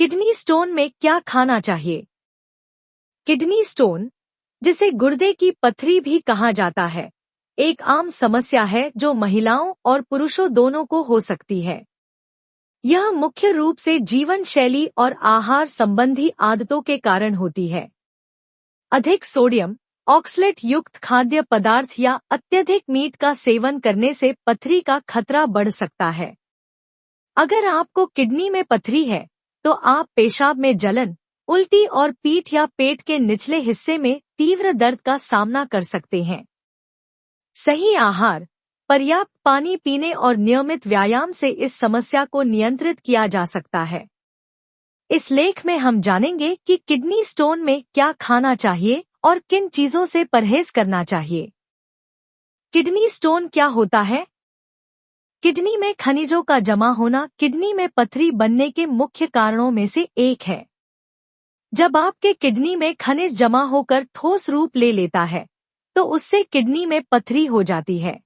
Kidney stone में क्या खाना चाहिए? किडनी स्टोन, जिसे गुर्दे की पथरी भी कहा जाता है, एक आम समस्या है जो महिलाओं और पुरुषों दोनों को हो सकती है। यह मुख्य रूप से जीवन शैली और आहार संबंधी आदतों के कारण होती है। अधिक सोडियम, ऑक्सलेट युक्त खाद्य पदार्थ या अत्यधिक मीट का सेवन करने से पथरी का खतरा बढ़ सकता है। अगर आपको किडनी में पथरी है, तो आप पेशाब में जलन, उल्टी और पीठ या पेट के निचले हिस्से में तीव्र दर्द का सामना कर सकते हैं। सही आहार, पर्याप्त पानी पीने और नियमित व्यायाम से इस समस्या को नियंत्रित किया जा सकता है। इस लेख में हम जानेंगे कि किडनी स्टोन में क्या खाना चाहिए और किन चीजों से परहेज करना चाहिए। किडनी स्टोन क्या होता है? किडनी में खनिजों का जमा होना किडनी में पथरी बनने के मुख्य कारणों में से एक है। जब आपके किडनी में खनिज जमा होकर ठोस रूप ले लेता है, तो उससे किडनी में पथरी हो जाती है।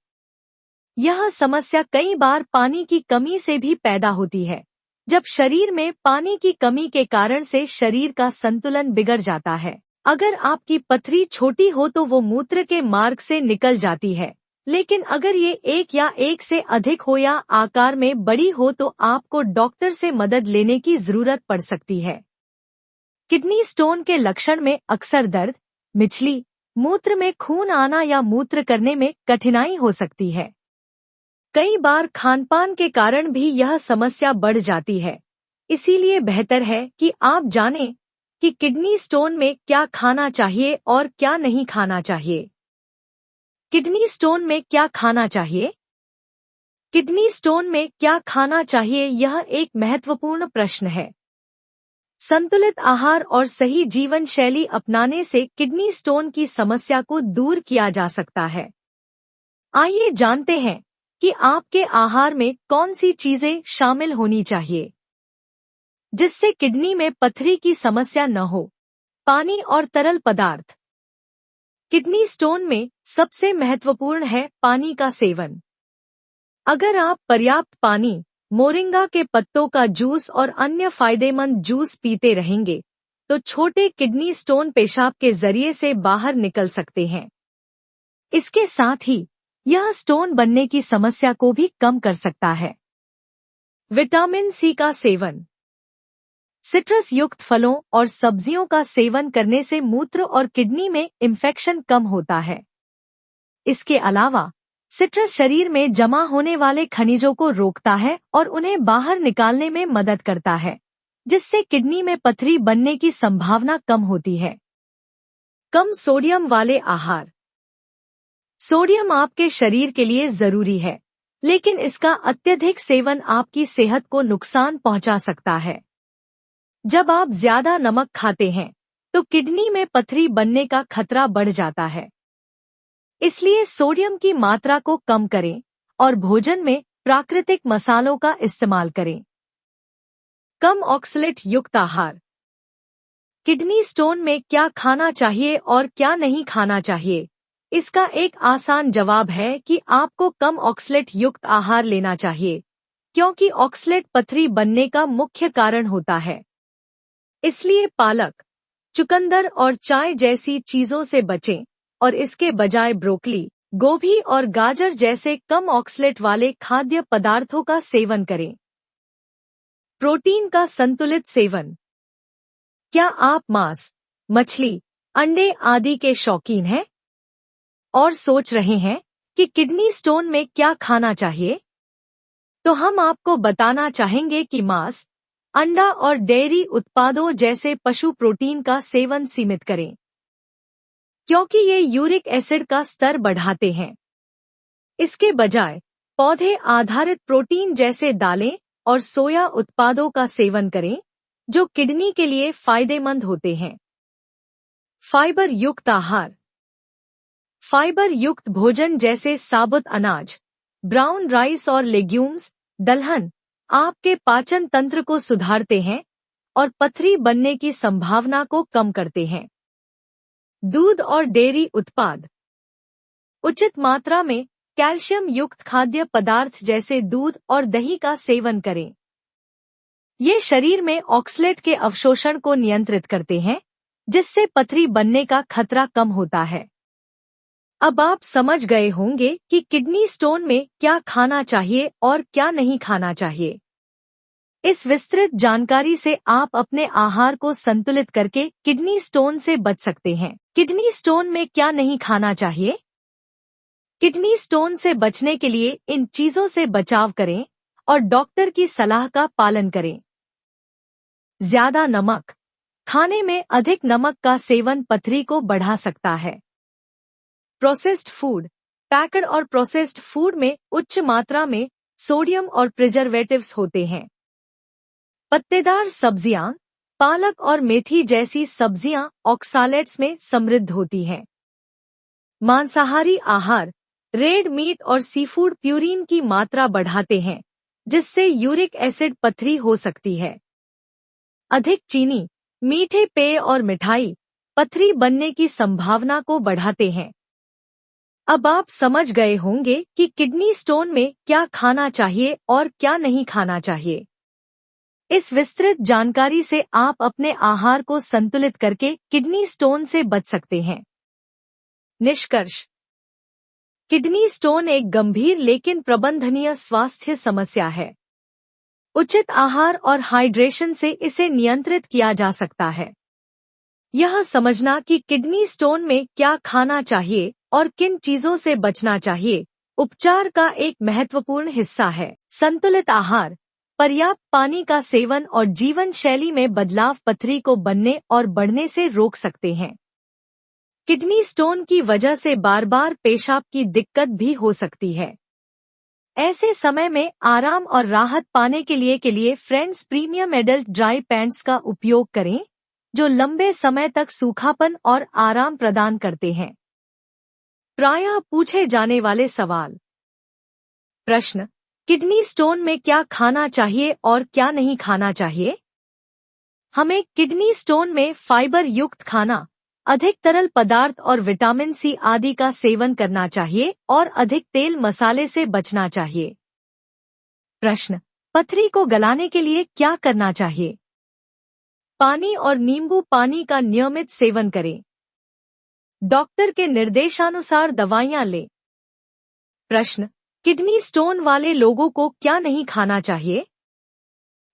यह समस्या कई बार पानी की कमी से भी पैदा होती है, जब शरीर में पानी की कमी के कारण से शरीर का संतुलन बिगड़ जाता है। अगर आपकी पथरी छोटी हो तो वो मूत्र के मार्ग से निकल जाती है, लेकिन अगर ये एक या एक से अधिक हो या आकार में बड़ी हो तो आपको डॉक्टर से मदद लेने की जरूरत पड़ सकती है। किडनी स्टोन के लक्षण में अक्सर दर्द, मिचली, मूत्र में खून आना या मूत्र करने में कठिनाई हो सकती है। कई बार खानपान के कारण भी यह समस्या बढ़ जाती है। इसीलिए बेहतर है कि आप जानें कि किडनी स्टोन में क्या खाना चाहिए और क्या नहीं खाना चाहिए। किडनी स्टोन में क्या खाना चाहिए? किडनी स्टोन में क्या खाना चाहिए, यह एक महत्वपूर्ण प्रश्न है। संतुलित आहार और सही जीवन शैली अपनाने से किडनी स्टोन की समस्या को दूर किया जा सकता है। आइए जानते हैं कि आपके आहार में कौन सी चीजें शामिल होनी चाहिए जिससे किडनी में पथरी की समस्या न हो। पानी और तरल पदार्थ। किडनी स्टोन में सबसे महत्वपूर्ण है पानी का सेवन। अगर आप पर्याप्त पानी, मोरिंगा के पत्तों का जूस और अन्य फायदेमंद जूस पीते रहेंगे, तो छोटे किडनी स्टोन पेशाब के जरिए से बाहर निकल सकते हैं। इसके साथ ही यह स्टोन बनने की समस्या को भी कम कर सकता है। विटामिन सी का सेवन। सिट्रस युक्त फलों और सब्जियों का सेवन करने से मूत्र और किडनी में इंफेक्शन कम होता है। इसके अलावा सिट्रस शरीर में जमा होने वाले खनिजों को रोकता है और उन्हें बाहर निकालने में मदद करता है, जिससे किडनी में पथरी बनने की संभावना कम होती है। कम सोडियम वाले आहार। सोडियम आपके शरीर के लिए जरूरी है, लेकिन इसका अत्यधिक सेवन आपकी सेहत को नुकसान पहुंचा सकता है। जब आप ज्यादा नमक खाते हैं, तो किडनी में पथरी बनने का खतरा बढ़ जाता है। इसलिए सोडियम की मात्रा को कम करें और भोजन में प्राकृतिक मसालों का इस्तेमाल करें। कम ऑक्सलेट युक्त आहार। किडनी स्टोन में क्या खाना चाहिए और क्या नहीं खाना चाहिए? इसका एक आसान जवाब है कि आपको कम ऑक्सलेट युक्त आहार लेना चाहिए, क्योंकि ऑक्सलेट पथरी बनने का मुख्य कारण होता है। इसलिए पालक, चुकंदर और चाय जैसी चीजों से बचें और इसके बजाय ब्रोकली, गोभी और गाजर जैसे कम ऑक्सलेट वाले खाद्य पदार्थों का सेवन करें। प्रोटीन का संतुलित सेवन। क्या आप मांस, मछली, अंडे आदि के शौकीन हैं और सोच रहे हैं कि किडनी स्टोन में क्या खाना चाहिए? तो हम आपको बताना चाहेंगे कि मांस, अंडा और डेयरी उत्पादों जैसे पशु प्रोटीन का सेवन सीमित करें, क्योंकि ये यूरिक एसिड का स्तर बढ़ाते हैं। इसके बजाय पौधे आधारित प्रोटीन जैसे दालें और सोया उत्पादों का सेवन करें, जो किडनी के लिए फायदेमंद होते हैं। फाइबर युक्त आहार। फाइबर युक्त भोजन जैसे साबुत अनाज, ब्राउन राइस और लेग्यूम्स, दलहन आपके पाचन तंत्र को सुधारते हैं और पथरी बनने की संभावना को कम करते हैं। दूध और डेयरी उत्पाद। उचित मात्रा में कैल्शियम युक्त खाद्य पदार्थ जैसे दूध और दही का सेवन करें। ये शरीर में ऑक्सलेट के अवशोषण को नियंत्रित करते हैं, जिससे पथरी बनने का खतरा कम होता है। अब आप समझ गए होंगे कि किडनी स्टोन में क्या खाना चाहिए और क्या नहीं खाना चाहिए। इस विस्तृत जानकारी से आप अपने आहार को संतुलित करके किडनी स्टोन से बच सकते हैं। किडनी स्टोन में क्या नहीं खाना चाहिए? किडनी स्टोन से बचने के लिए इन चीजों से बचाव करें और डॉक्टर की सलाह का पालन करें। ज्यादा नमक। खाने में अधिक नमक का सेवन पथरी को बढ़ा सकता है। Processed food. पैक्ड और प्रोसेस्ड फूड में उच्च मात्रा में सोडियम और प्रिजर्वेटिव्स होते हैं। पत्तेदार सब्जियां, पालक और मेथी जैसी सब्जियां ऑक्सालेट्स में समृद्ध होती हैं। मांसाहारी आहार, रेड मीट और सीफूड प्यूरिन की मात्रा बढ़ाते हैं, जिससे यूरिक एसिड पथरी हो सकती है। अधिक चीनी, मीठे पेय और मिठाई पथरी बनने की संभावना को बढ़ाते हैं। अब आप समझ गए होंगे कि किडनी स्टोन में क्या खाना चाहिए और क्या नहीं खाना चाहिए। इस विस्तृत जानकारी से आप अपने आहार को संतुलित करके किडनी स्टोन से बच सकते हैं। निष्कर्ष। किडनी स्टोन एक गंभीर लेकिन प्रबंधनीय स्वास्थ्य समस्या है। उचित आहार और हाइड्रेशन से इसे नियंत्रित किया जा सकता है। यह समझना कि किडनी स्टोन में क्या खाना चाहिए और किन चीजों से बचना चाहिए, उपचार का एक महत्वपूर्ण हिस्सा है। संतुलित आहार, पर्याप्त पानी का सेवन और जीवन शैली में बदलाव पथरी को बनने और बढ़ने से रोक सकते हैं। किडनी स्टोन की वजह से बार बार पेशाब की दिक्कत भी हो सकती है। ऐसे समय में आराम और राहत पाने के लिए friends premium adult dry pants का उपयोग करें, जो लंबे समय तक सूखापन और आराम प्रदान करते हैं। प्रायः पूछे जाने वाले सवाल। प्रश्न: किडनी स्टोन में क्या खाना चाहिए और क्या नहीं खाना चाहिए? हमें किडनी स्टोन में फाइबर युक्त खाना, अधिक तरल पदार्थ और विटामिन सी आदि का सेवन करना चाहिए और अधिक तेल मसाले से बचना चाहिए। प्रश्न: पथरी को गलाने के लिए क्या करना चाहिए? पानी और नींबू पानी का नियमित सेवन करें। डॉक्टर के निर्देशानुसार दवाइयां लें। प्रश्न: किडनी स्टोन वाले लोगों को क्या नहीं खाना चाहिए?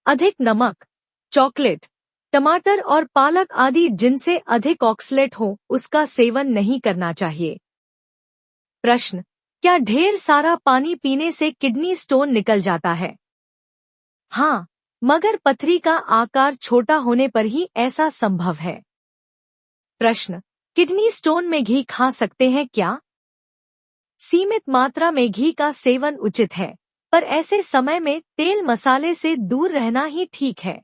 अधिक नमक, चॉकलेट, टमाटर और पालक आदि जिनसे अधिक ऑक्सलेट हो, उसका सेवन नहीं करना चाहिए। प्रश्न: क्या ढेर सारा पानी पीने से किडनी स्टोन निकल जाता है? हाँ, मगर पथरी का आकार छोटा होने पर ही ऐसा संभव है। प्रश्न: किडनी स्टोन में घी खा सकते हैं क्या? सीमित मात्रा में घी का सेवन उचित है, पर ऐसे समय में तेल मसाले से दूर रहना ही ठीक है।